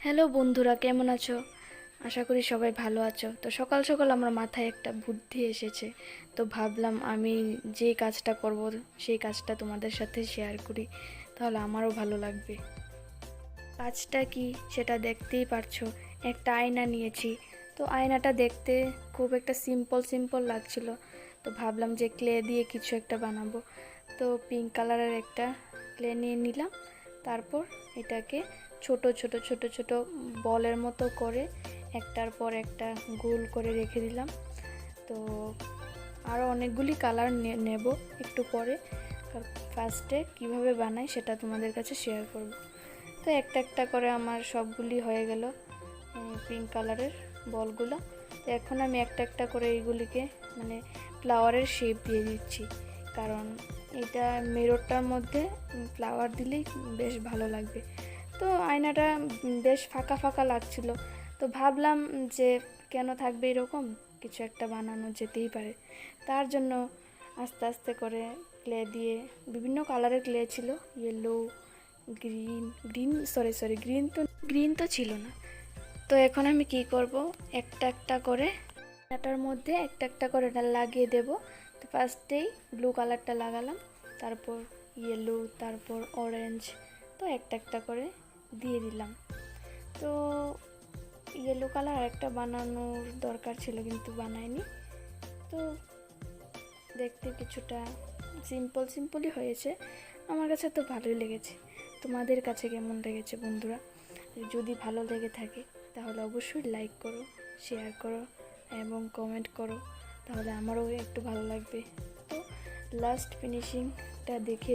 Hello বন্ধুরা, কেমন আছো? আশা করি সবাই ভালো আছো। তো সকাল সকাল আমার মাথায় একটা বুদ্ধি এসেছে। তো ভাবলাম আমি যে কাজটা করব সেই কাজটা তোমাদের সাথে শেয়ার করি, তাহলে আমারও ভালো লাগবে। কাজটা কি সেটা দেখতেই পারছো। একটা আয়না নিয়েছি। তো আয়নাটা দেখতে খুব একটা সিম্পল সিম্পল লাগছিল। তো ভাবলাম যে ক্লে দিয়ে কিছু একটা বানাবো। তো পিঙ্ক কালারের একটা ক্লে নিয়ে নিলাম। তারপর এটাকে ছোট ছোট ছোট ছোট বলের মতো করে একটার পর একটা গোল করে রেখে দিলাম। তো আরও অনেকগুলি কালার নেব একটু পরে। ফার্স্টে কিভাবে বানাই সেটা তোমাদের কাছে শেয়ার করব। তো একটা একটা করে আমার সবগুলি হয়ে গেল পিঙ্ক কালারের বলগুলো। তো এখন আমি একটা একটা করে এইগুলিকে মানে ফ্লাওয়ারের শেপ দিয়ে দিচ্ছি, কারণ এটা মিররটার মধ্যে ফ্লাওয়ার দিলেই বেশ ভালো লাগবে। তো আয়নাটা বেশ ফাঁকা ফাঁকা লাগছিল। তো ভাবলাম যে কেন থাকবে এরকম, কিছু একটা বানানো যেতেই পারে। তার জন্য আস্তে আস্তে করে ক্লে দিয়ে, বিভিন্ন কালারের ক্লে ছিল, yellow, green green sorry green তো ছিল না। তো এখন আমি কি করব, একটা একটা করে এটার মধ্যে একটা একটা করে এটা লাগিয়ে দেব। তো ফার্স্টেই ব্লু কালারটা লাগালাম, তারপর ইয়েলো, তারপর অরেঞ্জ। তো একটা একটা করে দিয়ে দিলাম। তো ইয়েলো কালার একটা বানানোর দরকার ছিল কিন্তু বানাইনি। তো দেখতে কিছুটা সিম্পল সিম্পলই হয়েছে। আমার কাছে তো ভালোই লেগেছে। তোমাদের কাছে কেমন লেগেছে বন্ধুরা? যদি ভালো লেগে থাকে তাহলে অবশ্যই লাইক করো, শেয়ার করো এবং কমেন্ট করো, তাহলে আমারও একটু ভালো লাগবে। তো লাস্ট ফিনিশিংটা দেখে